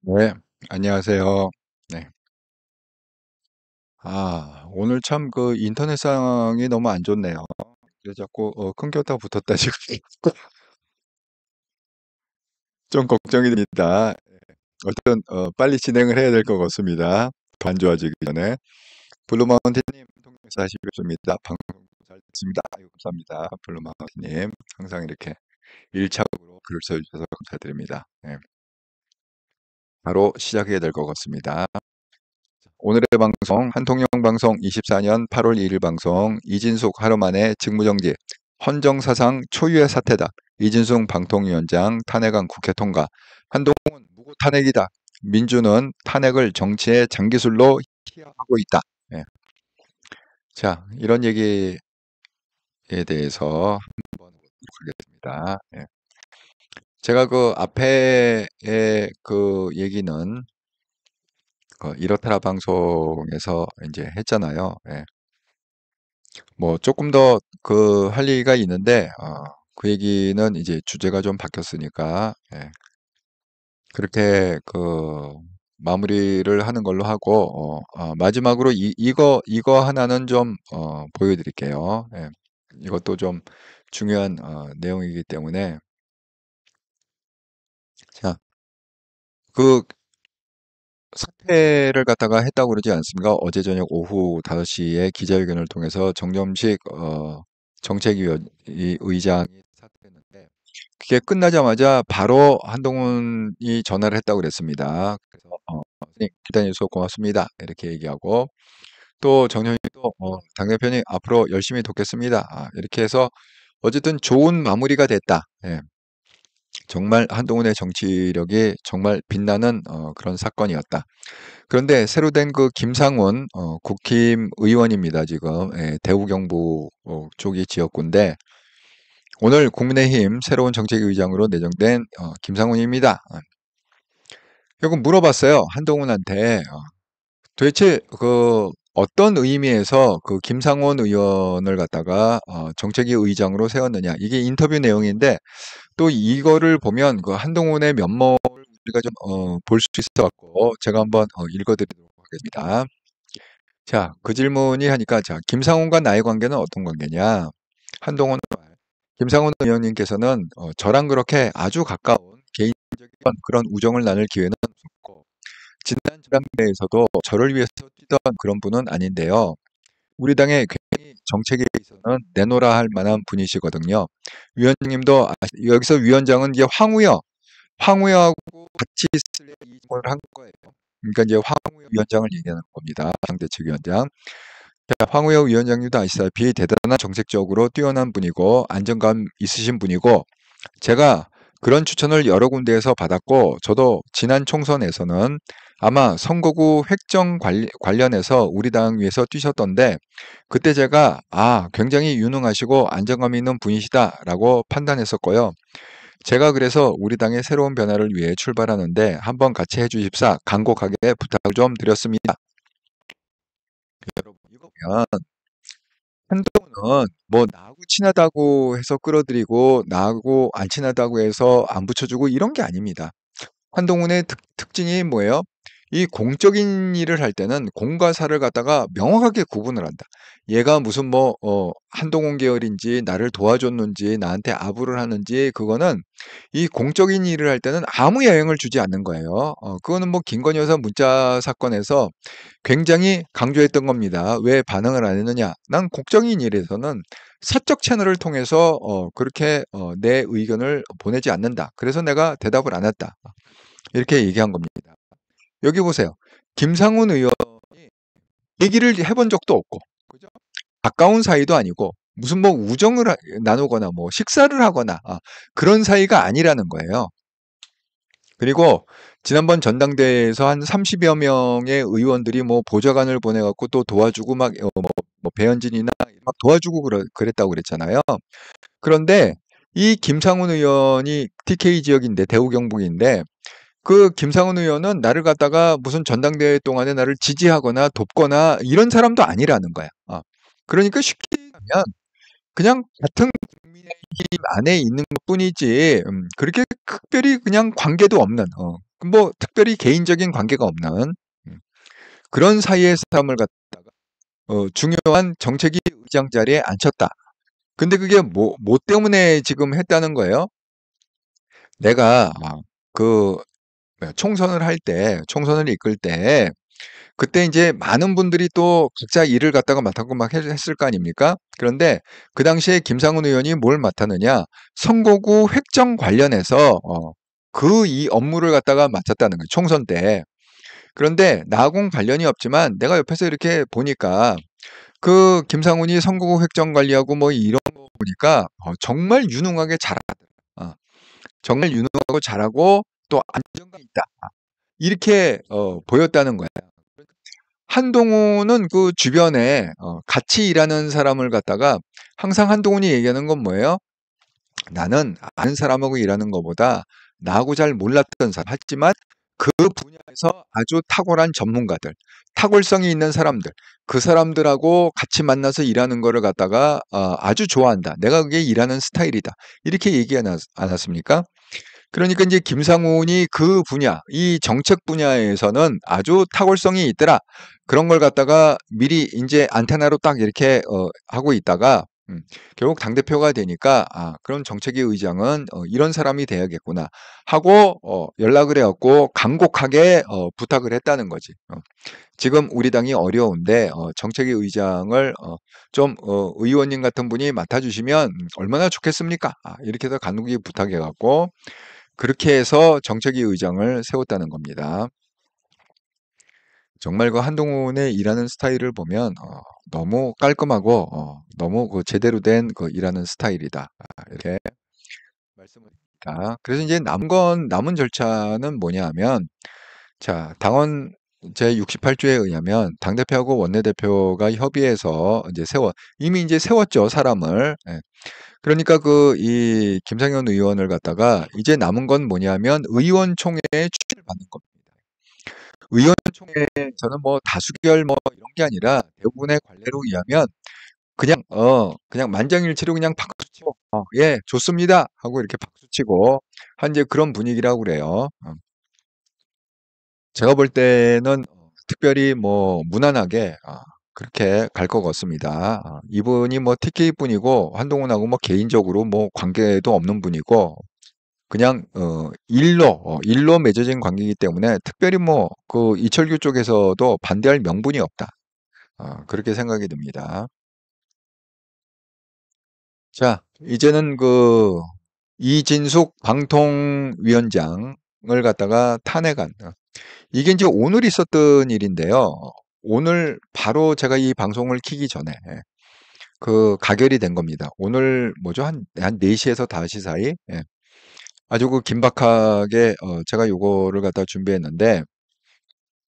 네, 안녕하세요. 네. 오늘 참 그 인터넷 상황이 너무 안 좋네요. 그래서 자꾸 끊겼다 붙었다 지금 좀 걱정이 됩니다. 어쨌든 빨리 진행을 해야 될 것 같습니다. 더 안 좋아지기 전에. 블루마운틴님 통해서 하시겠습니다. 방송 잘 듣습니다. 아유, 감사합니다. 블루마운틴님 항상 이렇게 일착으로 글을 써주셔서 감사드립니다. 네, 바로 시작해야 될 것 같습니다. 오늘의 방송 한통영 방송 24년 8월 1일 방송 이진숙 하루 만에 직무정지 헌정사상 초유의 사태다. 이진숙 방통위원장 탄핵안 국회 통과. 한동훈 무고 탄핵이다. 민주는 탄핵을 정치의 장기술로 희화하고 있다. 예. 자, 이런 얘기에 대해서 한번 보도록 하겠습니다. 예. 제가 그 앞에 그 얘기는 그 이렇더라 방송에서 이제 했잖아요. 예. 뭐 조금 더 그 할 얘기가 있는데 그 얘기는 이제 주제가 좀 바뀌었으니까 예, 그렇게 그 마무리를 하는 걸로 하고 마지막으로 이거 하나는 좀 보여드릴게요. 예, 이것도 좀 중요한 내용이기 때문에 자, 그 사퇴를 갖다가 했다고 그러지 않습니까? 어제 저녁 오후 5시에 기자회견을 통해서 정점식 정책위원 의장이 사퇴했는데 그게 끝나자마자 바로 한동훈이 전화를 했다고 그랬습니다. 그래서 선생님 기다려 주셔서 고맙습니다. 이렇게 얘기하고 또 정현이도 당대표님 앞으로 열심히 돕겠습니다. 이렇게 해서 어쨌든 좋은 마무리가 됐다. 예, 정말 한동훈의 정치력이 정말 빛나는 그런 사건이었다. 그런데 새로 된 그 김상훈 국힘 의원입니다. 지금 예, 대구경북 쪽이 지역구인데 오늘 국민의힘 새로운 정책위의장으로 내정된 김상훈입니다. 결국 물어봤어요. 한동훈한테 도대체 그 어떤 의미에서 그 김상훈 의원을 갖다가 정책위 의장으로 세웠느냐. 이게 인터뷰 내용인데 또 이거를 보면 그 한동훈의 면모를 우리가 좀 볼 수 있어 갖고 제가 한번 읽어드리도록 하겠습니다. 자, 그 질문이 하니까 자, 김상훈과 나의 관계는 어떤 관계냐? 한동훈, 김상훈 의원님께서는 저랑 그렇게 아주 가까운 개인적인 그런 우정을 나눌 기회는 없었고 지난 지방대회에서도 저를 위해서 뛰던 그런 분은 아닌데요. 우리 당의 굉장히 정책에 있어서는 내노라 할 만한 분이시거든요. 위원장님도 여기서 위원장은 이제 황우여하고 같이 있을 이 질문을 한 거예요. 그러니까 이제 황우여 위원장을 얘기하는 겁니다. 당대책위원장. 자, 황우여 위원장님도 아시다시피 대단한 정책적으로 뛰어난 분이고 안정감 있으신 분이고 제가 그런 추천을 여러 군데에서 받았고 저도 지난 총선에서는 아마 선거구 획정 관련해서 우리 당 위해서 뛰셨던데 그때 제가 굉장히 유능하시고 안정감 있는 분이시다라고 판단했었고요. 제가 그래서 우리 당의 새로운 변화를 위해 출발하는데 한번 같이 해주십사 간곡하게 부탁을 좀 드렸습니다. 여러분 이거 보면 한동훈은 뭐 나하고 친하다고 해서 끌어들이고 나하고 안 친하다고 해서 안 붙여주고 이런 게 아닙니다. 한동훈의 특징이 뭐예요? 이 공적인 일을 할 때는 공과 사를 갖다가 명확하게 구분을 한다. 얘가 무슨 뭐 한동훈 계열인지 나를 도와줬는지 나한테 아부를 하는지 그거는 이 공적인 일을 할 때는 아무 영향을 주지 않는 거예요. 그거는 뭐 김건희 여사 문자 사건에서 굉장히 강조했던 겁니다. 왜 반응을 안 했느냐? 난 공적인 일에서는 사적 채널을 통해서 그렇게 내 의견을 보내지 않는다. 그래서 내가 대답을 안 했다. 이렇게 얘기한 겁니다. 여기 보세요. 김상훈 의원 얘기를 해본 적도 없고, 그죠? 가까운 사이도 아니고, 무슨 뭐 우정을 나누거나 뭐 식사를 하거나 그런 사이가 아니라는 거예요. 그리고 지난번 전당대회에서 한 30여 명의 의원들이 뭐 보좌관을 보내갖고 또 도와주고 막, 뭐 배현진이나 막 도와주고 그랬다고 그랬잖아요. 그런데 이 김상훈 의원이 TK 지역인데, 대우 경북인데, 그 김상훈 의원은 나를 갖다가 무슨 전당대회 동안에 나를 지지하거나 돕거나 이런 사람도 아니라는 거야. 그러니까 쉽게 얘기하면 그냥 같은 국민의힘 안에 있는 것뿐이지 그렇게 특별히 그냥 관계도 없는 뭐 특별히 개인적인 관계가 없는 그런 사이의 사람을 갖다가 중요한 정책위 의장 자리에 앉혔다. 근데 그게 뭐 때문에 지금 했다는 거예요? 내가 그 총선을 할 때, 총선을 이끌 때 그때 이제 많은 분들이 또 각자 일을 갖다가 맡았고 막 했을 거 아닙니까? 그런데 그 당시에 김상훈 의원이 뭘 맡았느냐? 선거구 획정 관련해서 그 이 업무를 갖다가 맡았다는 거예요. 총선 때. 그런데 나하고는 관련이 없지만 내가 옆에서 이렇게 보니까 그 김상훈이 선거구 획정 관리하고 뭐 이런 거 보니까 정말 유능하게 잘하더라. 정말 유능하고 잘하고 또 안정감 있다. 이렇게 보였다는 거예요. 한동훈은 그 주변에 같이 일하는 사람을 갖다가 항상 한동훈이 얘기하는 건 뭐예요? 나는 아는 사람하고 일하는 것보다 나하고 잘 몰랐던 사람. 하지만 그 분야에서 아주 탁월한 전문가들, 탁월성이 있는 사람들, 그 사람들하고 같이 만나서 일하는 거를 갖다가 아주 좋아한다. 내가 그게 일하는 스타일이다. 이렇게 얘기하지 않았습니까? 그러니까 이제 김상훈이 그 분야, 이 정책 분야에서는 아주 탁월성이 있더라. 그런 걸 갖다가 미리 이제 안테나로 딱 이렇게 하고 있다가 결국 당대표가 되니까 그런 정책위 의장은 이런 사람이 돼야겠구나 하고 연락을 해갖고 간곡하게 부탁을 했다는 거지. 지금 우리 당이 어려운데 정책위 의장을 좀 의원님 같은 분이 맡아주시면 얼마나 좋겠습니까? 이렇게 해서 간곡히 부탁해갖고 그렇게 해서 정책위 의장을 세웠다는 겁니다. 정말 그 한동훈의 일하는 스타일을 보면 너무 깔끔하고 너무 그 제대로 된 그 일하는 스타일이다. 이렇게 말씀을 드립니다. 그래서 이제 남은 절차는 뭐냐 하면 자, 당원 제68조에 의하면 당대표하고 원내대표가 협의해서 이제 이미 이제 세웠죠, 사람을. 예. 그러니까 이 김상현 의원을 갖다가 이제 남은 건 뭐냐면 의원총회에 추천을 받는 겁니다. 의원총회에서는 뭐 다수결 뭐 이런 게 아니라 대부분의 관례로 의하면 그냥 만장일치로 그냥 박수 치고 예, 좋습니다 하고 이렇게 박수 치고 한 이제 그런 분위기라고 그래요. 제가 볼 때는 특별히 뭐 무난하게 그렇게 갈 것 같습니다. 이분이 뭐 TK 뿐이고 한동훈하고 뭐 개인적으로 뭐 관계도 없는 분이고 그냥 일로 맺어진 관계이기 때문에 특별히 뭐 그 이철규 쪽에서도 반대할 명분이 없다. 그렇게 생각이 듭니다. 자, 이제는 그 이진숙 방통위원장을 갖다가 탄핵안. 이게 이제 오늘 있었던 일인데요. 오늘 바로 제가 이 방송을 키기 전에 그 가결이 된 겁니다. 오늘 뭐죠? 한 4시에서 5시 사이? 예. 아주 그 긴박하게 제가 요거를 갖다 준비했는데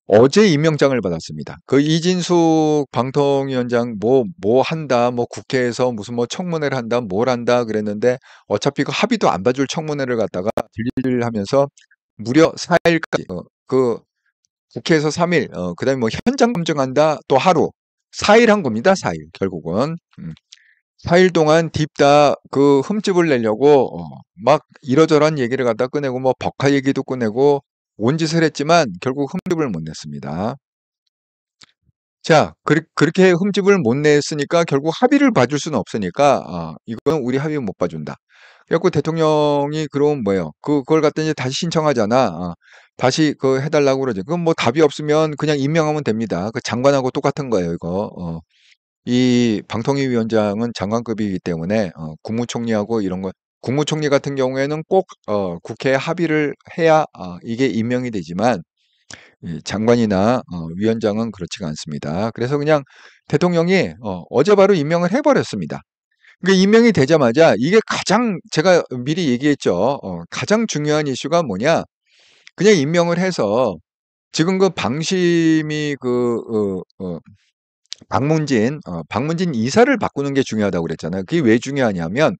어제 임명장을 받았습니다. 그 이진숙 방통위원장 뭐 한다, 뭐 국회에서 무슨 뭐 청문회를 한다, 뭘 한다 그랬는데 어차피 그 합의도 안 봐줄 청문회를 갖다가 하면서 무려 4일까지 그 국회에서 3일, 그다음에 뭐 현장 검증한다 또 하루, 4일 한 겁니다. 4일 결국은 4일 동안 딥다 그 흠집을 내려고 막 이러저러한 얘기를 갖다 꺼내고 뭐 법화 얘기도 꺼내고 온 짓을 했지만 결국 흠집을 못 냈습니다. 자, 그렇게 흠집을 못 냈으니까 결국 합의를 봐줄 수는 없으니까, 이건 우리 합의 못 봐준다. 그래갖고 대통령이 그럼 뭐예요? 그걸 갖다 이제 다시 신청하잖아. 다시 그 해달라고 그러죠. 그럼 뭐 답이 없으면 그냥 임명하면 됩니다. 그 장관하고 똑같은 거예요, 이거. 이 방통위 위원장은 장관급이기 때문에, 국무총리하고 이런 거, 국무총리 같은 경우에는 꼭, 국회에 합의를 해야, 이게 임명이 되지만, 이 장관이나 위원장은 그렇지가 않습니다. 그래서 그냥 대통령이 어제 바로 임명을 해버렸습니다. 그러니까 임명이 되자마자 이게 가장 제가 미리 얘기했죠. 가장 중요한 이슈가 뭐냐? 그냥 임명을 해서 지금 그 방심이 방문진 이사를 바꾸는 게 중요하다고 그랬잖아요. 그게 왜 중요하냐면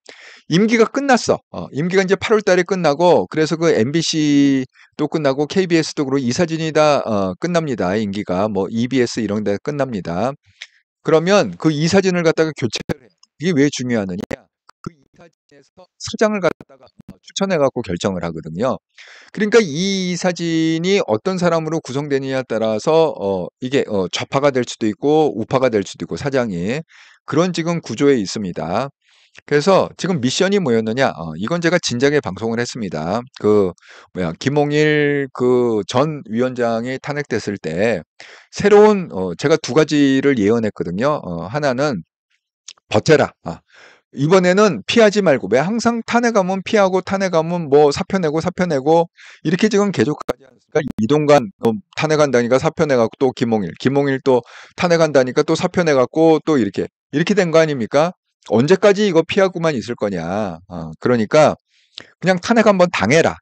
임기가 끝났어. 임기가 이제 8월 달에 끝나고 그래서 그 MBC도 끝나고 KBS도 그렇고 이사진이 다 끝납니다. 임기가 뭐 EBS 이런 데 끝납니다. 그러면 그 이사진을 갖다가 교체를 해요. 이게 왜 중요하느냐? 그 이사진에서 사장을 갖다가 추천해 갖고 결정을 하거든요. 그러니까 이 이사진이 어떤 사람으로 구성되느냐에 따라서 이게 좌파가 될 수도 있고 우파가 될 수도 있고 사장이 그런 지금 구조에 있습니다. 그래서 지금 미션이 뭐였느냐? 이건 제가 진작에 방송을 했습니다. 김홍일 그 전 위원장이 탄핵됐을 때 새로운 제가 두 가지를 예언했거든요. 하나는 버텨라. 이번에는 피하지 말고 왜 항상 탄핵하면 피하고 탄핵하면 뭐 사표 내고 사표 내고 이렇게 지금 계속 가지 않습니까? 이동관 탄핵한다니까 사표 내갖고 또 김홍일 또 탄핵한다니까 또 사표 내갖고 또 이렇게 된 거 아닙니까? 언제까지 이거 피하고만 있을 거냐? 그러니까 그냥 탄핵 한번 당해라.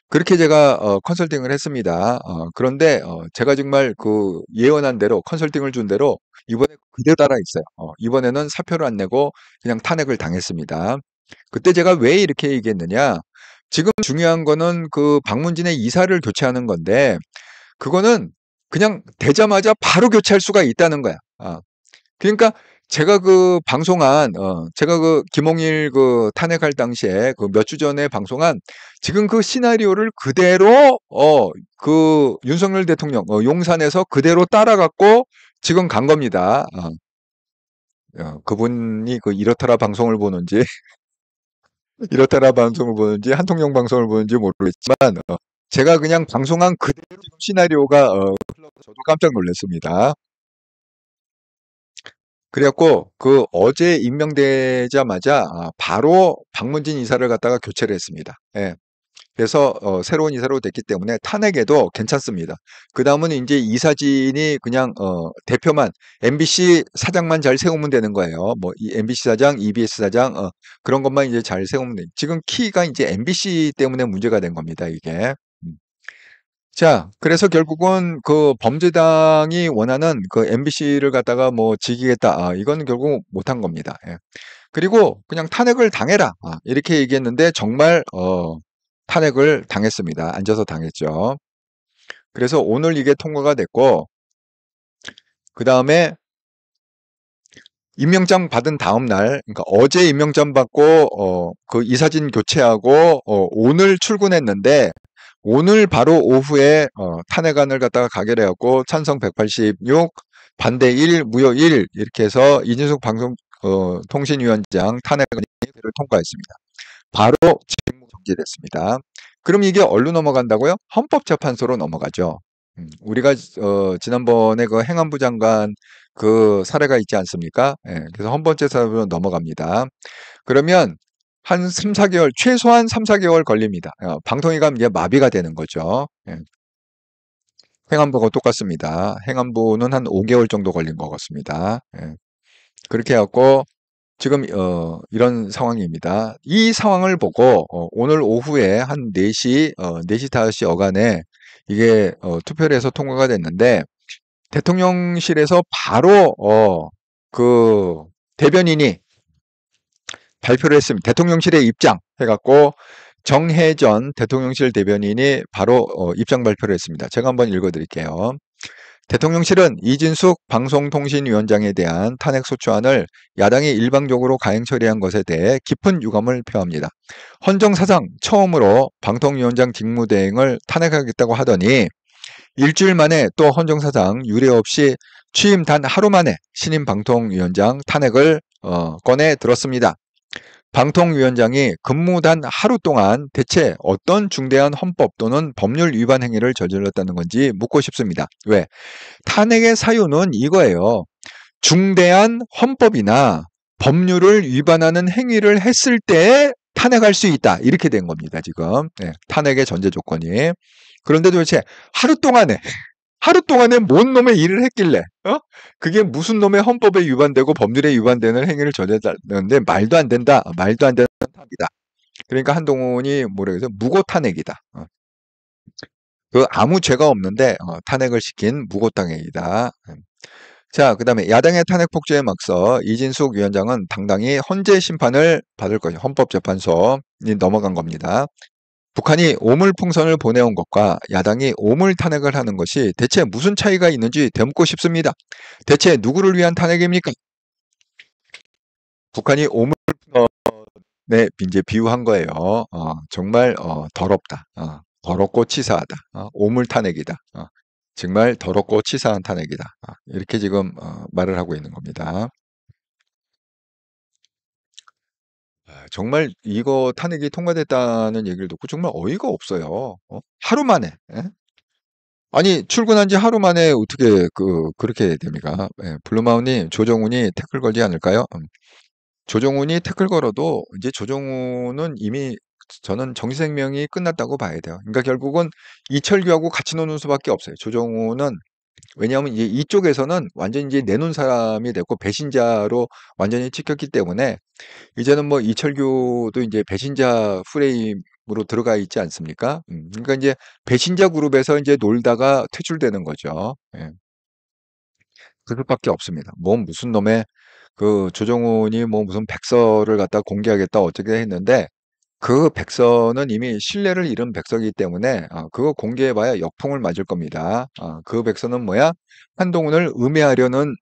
그렇게 제가 컨설팅을 했습니다. 그런데 제가 정말 그 예언한 대로 컨설팅을 준 대로 이번에 그대로 따라 있어요. 이번에는 사표를 안 내고 그냥 탄핵을 당했습니다. 그때 제가 왜 이렇게 얘기했느냐? 지금 중요한 거는 그 방문진의 이사를 교체하는 건데 그거는 그냥 되자마자 바로 교체할 수가 있다는 거야. 그러니까 제가 그 김홍일 그 탄핵할 당시에 그 몇 주 전에 방송한 지금 그 시나리오를 그대로 그 윤석열 대통령 용산에서 그대로 따라갖고 지금 간 겁니다. 그분이 그 이렇더라 방송을 보는지 이렇더라 방송을 보는지 한통령 방송을 보는지 모르겠지만 제가 그냥 방송한 그대로 지금 시나리오가 흘러서 저도 깜짝 놀랐습니다. 그래갖고 그 어제 임명되자마자 바로 방문진 이사를 갖다가 교체를 했습니다. 예. 그래서 새로운 이사로 됐기 때문에 탄핵에도 괜찮습니다. 그 다음은 이제 이사진이 그냥 대표만 MBC 사장만 잘 세우면 되는 거예요. 뭐 이 MBC 사장, EBS 사장 그런 것만 이제 잘 세우면 돼. 지금 키가 이제 MBC 때문에 문제가 된 겁니다. 이게. 음. 자, 그래서 결국은 그 범죄당이 원하는 그 MBC를 갖다가 뭐 지키겠다. 이건 결국 못한 겁니다. 예. 그리고 그냥 탄핵을 당해라. 이렇게 얘기했는데 정말 탄핵을 당했습니다. 앉아서 당했죠. 그래서 오늘 이게 통과가 됐고 그 다음에 임명장 받은 다음 날, 그러니까 어제 임명장 받고 그 이사진 교체하고 오늘 출근했는데 오늘 바로 오후에 탄핵안을 갖다가 가결해갖고 찬성 186, 반대 1, 무효 1 이렇게 해서 이준석 방송통신위원장 탄핵안이 통과했습니다. 바로 직무 정지됐습니다. 그럼 이게 어디로 넘어간다고요? 헌법재판소로 넘어가죠. 우리가 지난번에 그 행안부 장관 그 사례가 있지 않습니까? 예, 그래서 헌법재판소로 넘어갑니다. 그러면 한 3, 4개월, 최소한 3, 4개월 걸립니다. 방통위가 이제 마비가 되는 거죠. 예. 행안부가 똑같습니다. 행안부는 한 5개월 정도 걸린 것 같습니다. 예. 그렇게 해갖고 지금 이런 상황입니다. 이 상황을 보고 오늘 오후에 한 4시, 4시 5시 어간에 이게 투표를 해서 통과가 됐는데 대통령실에서 바로 그 대변인이 발표를 했습니다. 대통령실의 입장 해갖고 정혜전 대통령실 대변인이 바로 입장 발표를 했습니다. 제가 한번 읽어드릴게요. 대통령실은 이진숙 방송통신위원장에 대한 탄핵소추안을 야당이 일방적으로 가행 처리한 것에 대해 깊은 유감을 표합니다. 헌정사상 처음으로 방통위원장 직무대행을 탄핵하겠다고 하더니 일주일 만에 또 헌정사상 유례 없이 취임 단 하루 만에 신임 방통위원장 탄핵을 꺼내 들었습니다. 방통위원장이 근무단 하루 동안 대체 어떤 중대한 헌법 또는 법률 위반 행위를 저질렀다는 건지 묻고 싶습니다. 왜? 탄핵의 사유는 이거예요. 중대한 헌법이나 법률을 위반하는 행위를 했을 때 탄핵할 수 있다. 이렇게 된 겁니다, 지금. 네, 탄핵의 전제 조건이. 그런데 도대체 하루 동안에 뭔 놈의 일을 했길래, 그게 무슨 놈의 헌법에 위반되고 법률에 위반되는 행위를 저질렀는데 말도 안 된다. 말도 안 되는 탑이다. 그러니까 한동훈이 뭐라 그래서 무고탄핵이다. 그 아무 죄가 없는데 탄핵을 시킨 무고탄핵이다. 자, 그 다음에 야당의 탄핵 폭주에 맞서 이진숙 위원장은 당당히 헌재 심판을 받을 것이 헌법재판소에 넘어간 겁니다. 북한이 오물풍선을 보내온 것과 야당이 오물 탄핵을 하는 것이 대체 무슨 차이가 있는지 되묻고 싶습니다. 대체 누구를 위한 탄핵입니까? 북한이 오물풍선에 이제 비유한 거예요. 정말 더럽다. 더럽고 치사하다. 오물 탄핵이다. 정말 더럽고 치사한 탄핵이다. 이렇게 지금 말을 하고 있는 겁니다. 정말 이거 탄핵이 통과됐다는 얘기를 듣고 정말 어이가 없어요. 하루 만에. 예? 아니 출근한 지 하루 만에 어떻게 그렇게 됩니까? 예, 블루마운님 조정훈이 태클 걸지 않을까요? 조정훈이 태클 걸어도 이제 조정훈은 이미 저는 정치생명이 끝났다고 봐야 돼요. 그러니까 결국은 이철규하고 같이 노는 수밖에 없어요. 조정훈은 왜냐하면 이쪽에서는 완전히 이제 내놓은 사람이 됐고 배신자로 완전히 찍혔기 때문에 이제는 뭐 이철규도 이제 배신자 프레임으로 들어가 있지 않습니까? 그러니까 이제 배신자 그룹에서 이제 놀다가 퇴출되는 거죠. 예. 그 수밖에 없습니다. 뭐 무슨 놈의 그 조정훈이 뭐 무슨 백서를 갖다 공개하겠다 어떻게 했는데 그 백서는 이미 신뢰를 잃은 백서이기 때문에 그거 공개해봐야 역풍을 맞을 겁니다. 그 백서는 뭐야? 한동훈을 음해하려는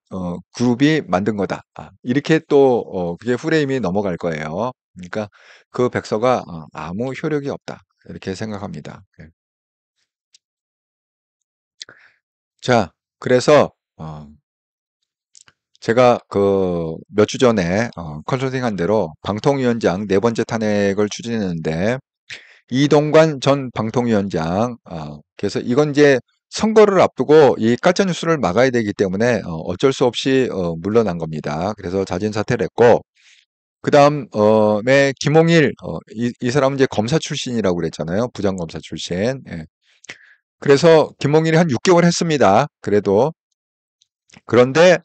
그룹이 만든 거다. 이렇게 또 그게 프레임이 넘어갈 거예요. 그러니까 그 백서가 아무 효력이 없다. 이렇게 생각합니다. 예. 자, 그래서 제가 그 몇 주 전에 컨설팅한 대로 방통위원장 네 번째 탄핵을 추진했는데 이동관 전 방통위원장, 그래서 이건 이제 선거를 앞두고 이 가짜 뉴스를 막아야 되기 때문에 어쩔 수 없이 물러난 겁니다. 그래서 자진 사퇴를 했고, 그 다음에 김홍일, 이 사람은 이제 검사 출신이라고 그랬잖아요. 부장검사 출신. 예. 그래서 김홍일이 한 6개월 했습니다. 그래도 그런데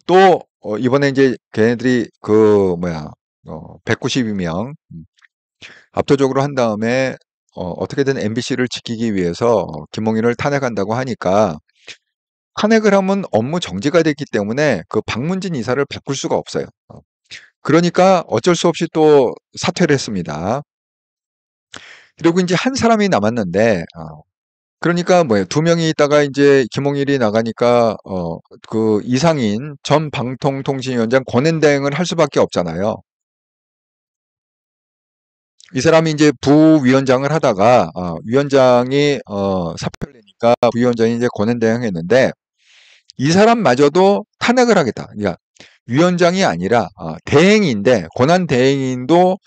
또 이번에 이제 걔네들이 그 뭐야 192명 압도적으로 한 다음에 어떻게든 MBC를 지키기 위해서 김홍일을 탄핵한다고 하니까 탄핵을 하면 업무 정지가 됐기 때문에 그 박문진 이사를 바꿀 수가 없어요. 그러니까 어쩔 수 없이 또 사퇴를 했습니다. 그리고 이제 한 사람이 남았는데 그러니까 뭐예요? 두 명이 있다가 이제 김홍일이 나가니까 그 이상인 전 방통통신위원장 권한대행을 할 수밖에 없잖아요. 이 사람이 이제 부위원장을 하다가 위원장이 사표를 내니까 부위원장이 이제 권한대행했는데 이 사람마저도 탄핵을 하겠다. 그러니까 위원장이 아니라 대행인데 권한대행인도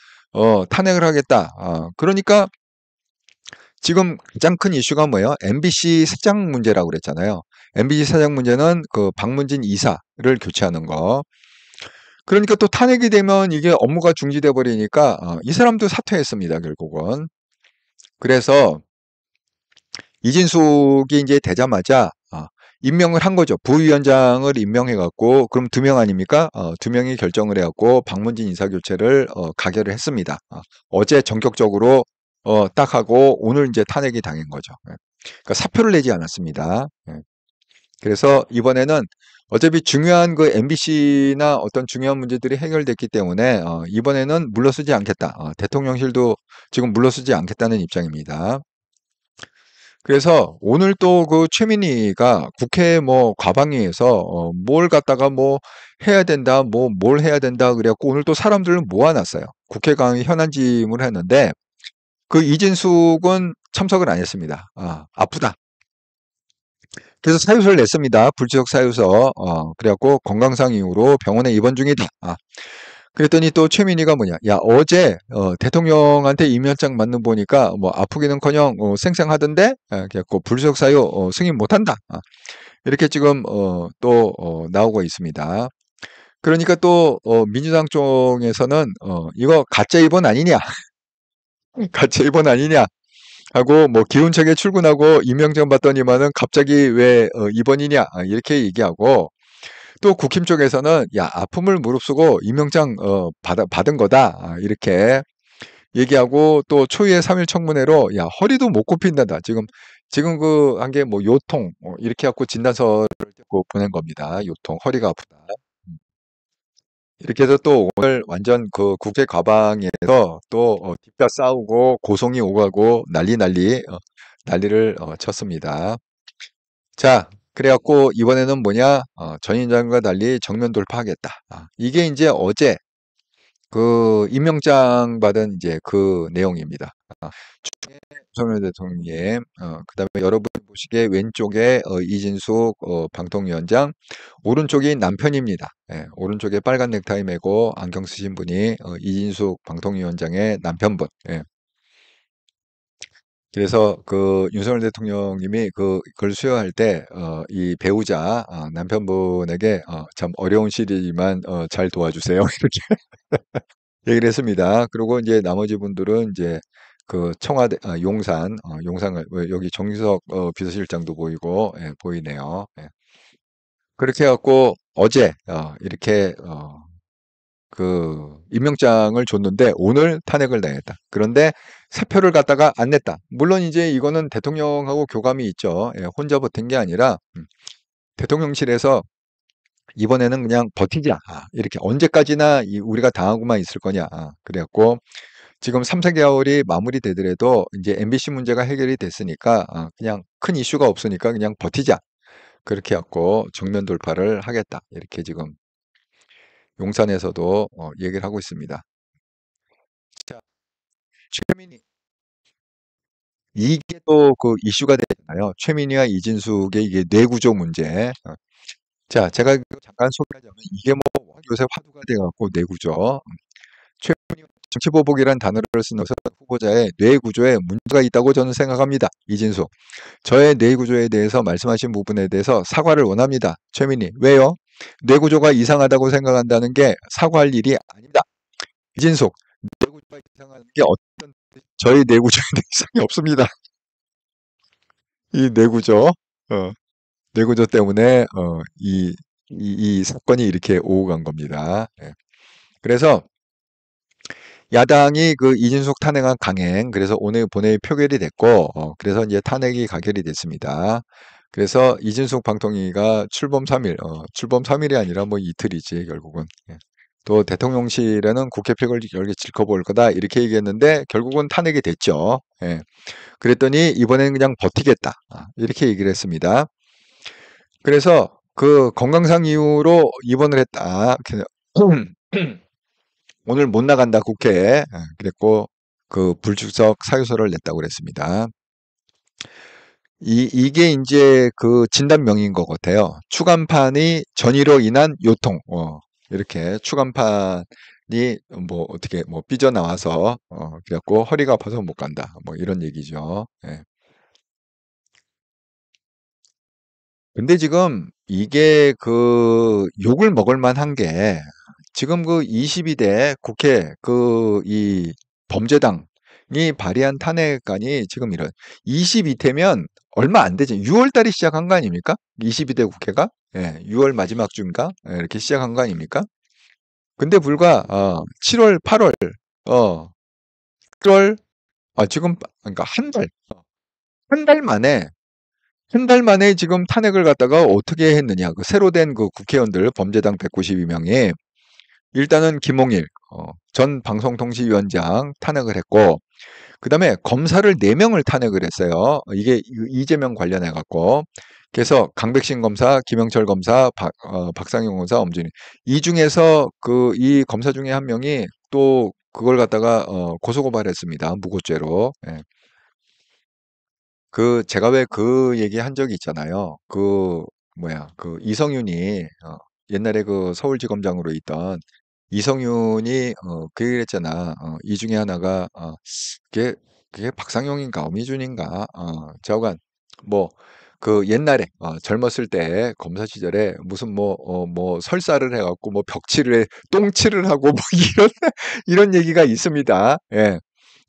탄핵을 하겠다. 그러니까 지금 가장 큰 이슈가 뭐예요? MBC 사장 문제라고 그랬잖아요. MBC 사장 문제는 그 박문진 이사를 교체하는 거. 그러니까 또 탄핵이 되면 이게 업무가 중지돼 버리니까 이 사람도 사퇴했습니다, 결국은. 그래서 이진숙이 이제 되자마자 임명을 한 거죠. 부위원장을 임명해 갖고 그럼 두 명 아닙니까? 두 명이 결정을 해 갖고 박문진 인사 교체를 가결을 했습니다. 어제 전격적으로 딱 하고 오늘 이제 탄핵이 당한 거죠. 예. 그러니까 사표를 내지 않았습니다. 예. 그래서 이번에는 어차피 중요한 그 MBC나 어떤 중요한 문제들이 해결됐기 때문에 이번에는 물러서지 않겠다. 대통령실도 지금 물러서지 않겠다는 입장입니다. 그래서 오늘 또 그 최민희가 국회 뭐 과방위에서 뭘 갖다가 뭐 해야 된다, 뭐 뭘 해야 된다 그래갖고 오늘 또 사람들을 모아놨어요. 국회 강의 현안 질문을 했는데 그 이진숙은 참석을 안 했습니다. 아프다. 그래서 사유서를 냈습니다. 불치적 사유서. 그래갖고 건강상 이유로 병원에 입원 중이다. 그랬더니 또 최민희가 뭐냐? 야, 어제 대통령한테 임명장 맞는 보니까 뭐 아프기는커녕 쌩쌩하던데. 그래갖고 불치적 사유 승인 못한다. 이렇게 지금 또 나오고 있습니다. 그러니까 또 민주당 쪽에서는 이거 가짜 입원 아니냐? 가짜 입원 아니냐? 하고 뭐 기운차게 출근하고 임명장 받더니만은 갑자기 왜 입원이냐? 이렇게 얘기하고 또 국힘 쪽에서는 야 아픔을 무릅쓰고 임명장 받은 거다 이렇게 얘기하고 또 초유의 3일 청문회로 야 허리도 못 굽힌다 지금 그 한 게 뭐 요통 이렇게 갖고 진단서를 듣고 보낸 겁니다. 요통 허리가 아프다. 이렇게 해서 또 오늘 완전 그 국회 과방에서 또 뒷다 싸우고 고성이 오가고 난리를 쳤습니다. 자, 그래갖고 이번에는 뭐냐? 전인장과 달리 정면 돌파하겠다. 이게 이제 어제 그 임명장 받은 이제 그 내용입니다. 윤석열 대통령의 그다음에 여러분이 보시기에 왼쪽에 이진숙 방통위원장, 오른쪽이 남편입니다. 예, 오른쪽에 빨간 넥타이 메고 안경 쓰신 분이 이진숙 방통위원장의 남편분. 예. 그래서 그 윤석열 대통령님이 그걸 수여할 때 이 배우자 남편분에게 참 어려운 시리지만 잘 도와주세요 이렇게 얘기를 했습니다. 그리고 이제 나머지 분들은 이제 그 청와대 용산을 여기 정유석 비서실장도 보이고 예, 보이네요. 예. 그렇게 해갖고 어제 이렇게 그 임명장을 줬는데 오늘 탄핵을 당했다. 그런데 사표를 갖다가 안 냈다. 물론 이제 이거는 대통령하고 교감이 있죠. 예, 혼자 버틴 게 아니라 대통령실에서 이번에는 그냥 버티자. 이렇게 언제까지나 우리가 당하고만 있을 거냐. 그래갖고 지금 3, 4개월이 마무리되더라도 이제 MBC 문제가 해결이 됐으니까 그냥 큰 이슈가 없으니까 그냥 버티자. 그렇게 해갖고 정면 돌파를 하겠다. 이렇게 지금 용산에서도 얘기를 하고 있습니다. 자, 최민희 이게 또 그 이슈가 되잖아요. 최민희와 이진숙의 이게 뇌구조 문제. 자, 제가 잠깐 소개하자면 이게 뭐 요새 화두가 돼갖고 뇌구조. 최민희 정치보복이라는 단어를 쓰면서 후보자의 뇌구조에 문제가 있다고 저는 생각합니다. 이진숙. 저의 뇌구조에 대해서 말씀하신 부분에 대해서 사과를 원합니다. 최민희. 왜요? 뇌구조가 이상하다고 생각한다는 게 사과할 일이 아닙니다. 이진숙. 뇌구조가 이상한 게 어떤 저희 뇌구조에 대해 이상이 없습니다. 이 뇌구조, 뇌구조 때문에 이 사건이 이렇게 오고 간 겁니다. 예. 그래서 야당이 그 이진숙 탄핵안 강행, 그래서 오늘 본회의 표결이 됐고, 그래서 이제 탄핵이 가결이 됐습니다. 그래서 이진숙 방통위가 출범 3일, 출범 3일이 아니라 뭐 이틀이지, 결국은. 예. 또 대통령실에는 국회 표결 열기 지켜볼 거다, 이렇게 얘기했는데, 결국은 탄핵이 됐죠. 예. 그랬더니 이번에는 그냥 버티겠다. 이렇게 얘기를 했습니다. 그래서 그 건강상 이유로 입원을 했다. 오늘 못 나간다 국회에 그랬고 그 불출석 사유서를 냈다고 그랬습니다. 이게 이제 그 진단명인 것 같아요. 추간판이 전이로 인한 요통. 이렇게 추간판이 뭐 어떻게 뭐 삐져나와서 그래갖고 허리가 아파서 못 간다. 뭐 이런 얘기죠. 예. 근데 지금 이게 그 욕을 먹을 만한 게 지금 그 22대 국회 그 이 범죄당이 발의한 탄핵안이 지금 이런 22대면 얼마 안 되죠. 6월 달에 시작한 거 아닙니까? 22대 국회가? 예, 6월 마지막 주인가? 예, 이렇게 시작한 거 아닙니까? 근데 불과 7월, 8월, 어, 7월, 지금 그러니까 한 달 만에 한 달 만에 지금 탄핵을 갖다가 어떻게 했느냐. 그 새로 된 그 국회의원들 범죄당 192명이 일단은 김홍일 전 방송통신위원장 탄핵을 했고 그다음에 검사를 4명을 탄핵을 했어요. 이게 이재명 관련해 갖고. 그래서 강백신 검사, 김영철 검사, 박상용 검사, 엄준희. 이 중에서 이 검사 중에 한 명이 또 그걸 갖다가 고소 고발했습니다. 무고죄로. 예. 제가 왜 그 얘기 한 적이 있잖아요. 뭐야, 이성윤이, 옛날에 서울지검장으로 있던 이성윤이, 그 얘기를 했잖아. 이 중에 하나가, 그게, 그게 박상용인가, 엄희준인가, 저간, 뭐, 옛날에, 젊었을 때, 검사 시절에 무슨 뭐, 설사를 해갖고, 뭐, 똥칠을 하고, 뭐, 이런 얘기가 있습니다. 예.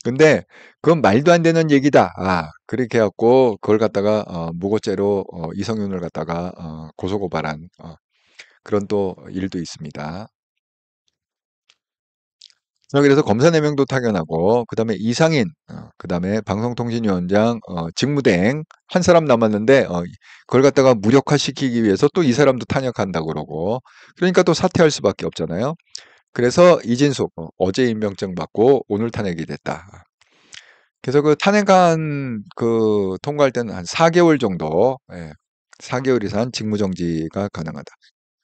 근데 그건 말도 안 되는 얘기다. 그렇게 해갖고 그걸 갖다가 무고죄로 이성윤을 갖다가 고소고발한 그런 또 일도 있습니다. 그래서 검사 4명도 타결하고 그다음에 이상인, 그다음에 방송통신위원장 직무대행 한 사람 남았는데 그걸 갖다가 무력화시키기 위해서 또 이 사람도 탄핵한다고 그러고 그러니까 또 사퇴할 수밖에 없잖아요. 그래서 이진숙 어제 임명장 받고 오늘 탄핵이 됐다. 그래서 탄핵안 통과할 때는 한 4개월 정도, 4개월 이상 직무정지가 가능하다.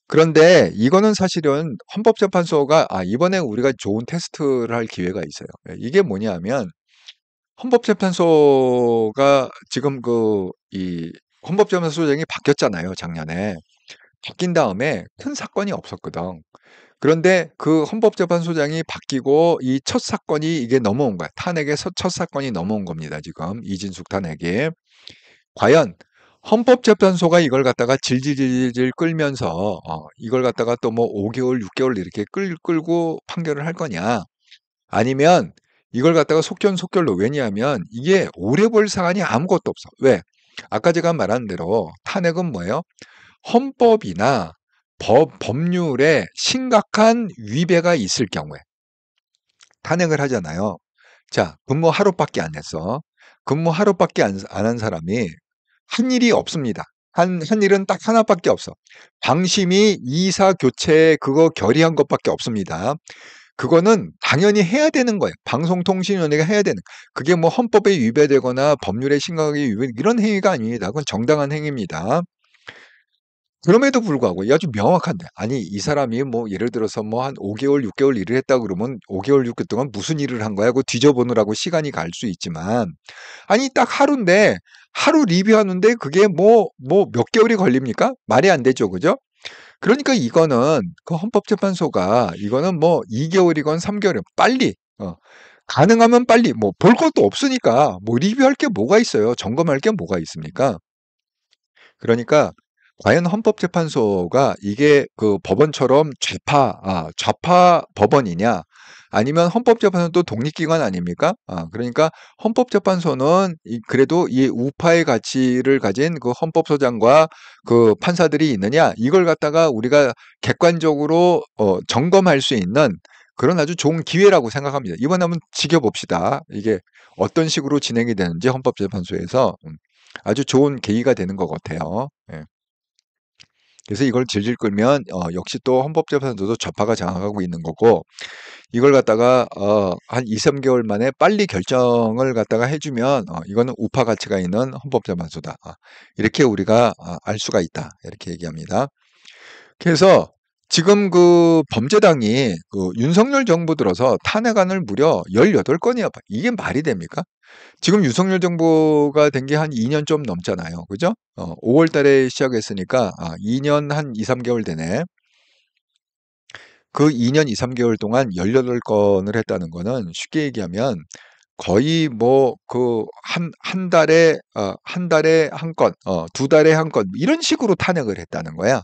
그런데 이거는 사실은 헌법재판소가 이번에 우리가 좋은 테스트를 할 기회가 있어요. 이게 뭐냐면 헌법재판소가 지금 이 헌법재판소장이 바뀌었잖아요, 작년에. 바뀐 다음에 큰 사건이 없었거든. 그런데 헌법재판소장이 바뀌고 이 첫 사건이 이게 넘어온 거야. 탄핵의 첫 사건이 넘어온 겁니다. 지금 이진숙 탄핵이. 과연 헌법재판소가 이걸 갖다가 질질질질 끌면서 이걸 갖다가 또 뭐 5개월, 6개월 이렇게 끌고 판결을 할 거냐? 아니면 이걸 갖다가 속전속결로 왜냐하면 이게 오래 볼 사안이 아무것도 없어. 왜? 아까 제가 말한 대로 탄핵은 뭐예요? 헌법이나 법률에 심각한 위배가 있을 경우에 탄핵을 하잖아요. 자, 근무 하루밖에 안 했어. 근무 하루밖에 안 한 사람이 한 일이 없습니다. 한 일은 딱 하나밖에 없어. 방심이 이사 교체 그거 결의한 것밖에 없습니다. 그거는 당연히 해야 되는 거예요. 방송통신위원회가 해야 되는. 그게 뭐 헌법에 위배되거나 법률에 심각하게 위배 이런 행위가 아닙니다. 그건 정당한 행위입니다. 그럼에도 불구하고 아주 명확한데 아니 이 사람이 뭐 예를 들어서 뭐 한 5개월, 6개월 일을 했다 그러면 5개월, 6개월 동안 무슨 일을 한 거야 하고 뒤져보느라고 시간이 갈 수 있지만 아니 딱 하루인데 하루 리뷰하는데 그게 뭐 몇 개월이 걸립니까? 말이 안 되죠. 그죠? 그러니까 이거는 헌법재판소가 이거는 뭐 2개월이건 3개월이건 빨리 가능하면 빨리 뭐 볼 것도 없으니까 뭐 리뷰할 게 뭐가 있어요. 점검할 게 뭐가 있습니까? 그러니까 과연 헌법재판소가 이게 법원처럼 좌파 법원이냐? 아니면 헌법재판소도 독립기관 아닙니까? 그러니까 헌법재판소는 그래도 이 우파의 가치를 가진 헌법소장과 판사들이 있느냐? 이걸 갖다가 우리가 객관적으로 점검할 수 있는 그런 아주 좋은 기회라고 생각합니다. 이번에 한번 지켜봅시다. 이게 어떤 식으로 진행이 되는지 헌법재판소에서 아주 좋은 계기가 되는 것 같아요. 예. 그래서 이걸 질질 끌면 역시 또 헌법재판소도 좌파가 장악하고 있는 거고 이걸 갖다가 한 2-3개월 만에 빨리 결정을 갖다가 해주면 이거는 우파 가치가 있는 헌법재판소다. 이렇게 우리가 알 수가 있다. 이렇게 얘기합니다. 그래서 지금 범죄당이 윤석열 정부 들어서 탄핵안을 무려 18건이야. 이게 말이 됩니까? 지금 윤석열 정부가 된 게 한 2년 좀 넘잖아요. 그죠? 5월 달에 시작했으니까 2년 한 2-3개월 되네. 그 2년 2-3개월 동안 18건을 했다는 거는 쉽게 얘기하면 거의 뭐 한 달에 한 달에 한 건, 2달에 한 건 이런 식으로 탄핵을 했다는 거야.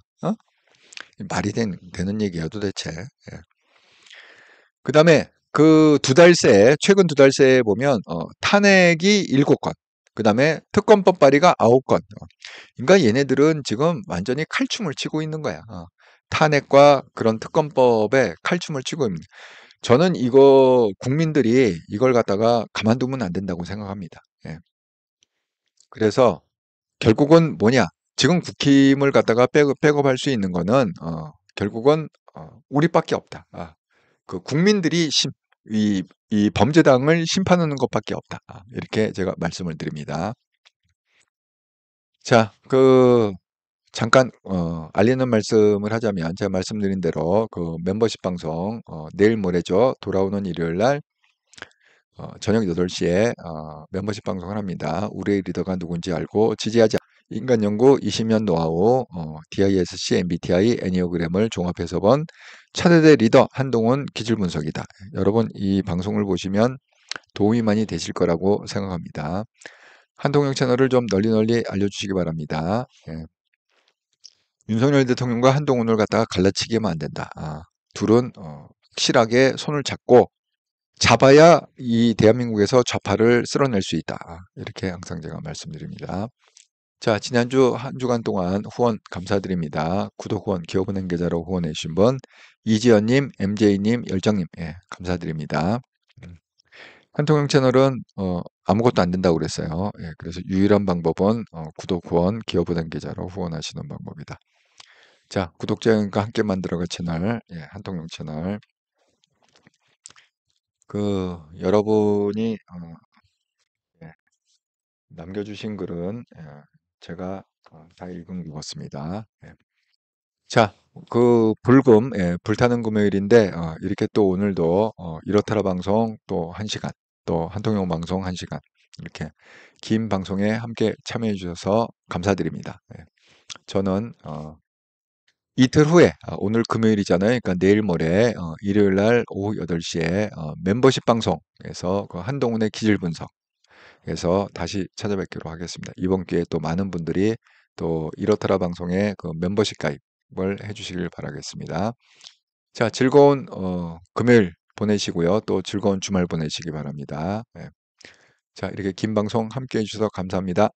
말이 되는 얘기야 도대체. 예. 그다음에 최근 2달 새에 보면 탄핵이 7건, 그다음에 특검법 발의가 9건. 그러니까 얘네들은 지금 완전히 칼춤을 치고 있는 거야. 탄핵과 그런 특검법에 칼춤을 치고 있는. 저는 이거 국민들이 이걸 갖다가 가만두면 안 된다고 생각합니다. 예. 그래서 결국은 뭐냐? 지금 국힘을 갖다가 백업할 수 있는 거는 결국은 우리밖에 없다. 국민들이 이 범죄당을 심판하는 것밖에 없다. 이렇게 제가 말씀을 드립니다. 자, 잠깐 알리는 말씀을 하자면 제가 말씀드린 대로 그 멤버십 방송 내일 모레죠. 돌아오는 일요일 날 저녁 8시에 멤버십 방송을 합니다. 우리의 리더가 누군지 알고 지지하자. 인간 연구 20년 노하우 DISC, MBTI, 애니어그램을 종합해서 본 차세대 리더 한동훈 기질 분석이다. 여러분 이 방송을 보시면 도움이 많이 되실 거라고 생각합니다. 한동영 채널을 좀 널리 알려주시기 바랍니다. 예. 윤석열 대통령과 한동훈을 갖다가 갈라치기 하면 안 된다. 둘은 확실하게 손을 잡고 잡아야 이 대한민국에서 좌파를 쓸어낼 수 있다. 이렇게 항상 제가 말씀드립니다. 자, 지난주 한 주간 동안 후원 감사드립니다. 구독 후원, 기업은행 계좌로 후원해 주신 분, 이지연님, MJ님, 열정님, 예, 감사드립니다. 한통영 채널은 아무것도 안 된다고 그랬어요. 예, 그래서 유일한 방법은 구독 후원, 기업은행 계좌로 후원하시는 방법이다. 자, 구독자님과 함께 만들어갈 채널, 예, 한통영 채널. 여러분이 예, 남겨주신 글은 제가 다 읽은 것 같습니다. 예. 자, 불금, 예, 불타는 금요일인데 이렇게 또 오늘도 이렇다라 방송 또 1시간, 또 한통영 방송 1시간 이렇게 긴 방송에 함께 참여해 주셔서 감사드립니다. 예. 저는 이틀 후에 오늘 금요일이잖아요. 그러니까 내일 모레 일요일 날 오후 8시에 멤버십 방송에서 그 한동훈의 기질 분석에서 다시 찾아뵙기로 하겠습니다. 이번 기회에 또 많은 분들이 또 이렇다라 방송에 그 멤버십 가입을 해주시길 바라겠습니다. 자, 즐거운 금요일 보내시고요. 또 즐거운 주말 보내시기 바랍니다. 네. 자, 이렇게 긴 방송 함께 해주셔서 감사합니다.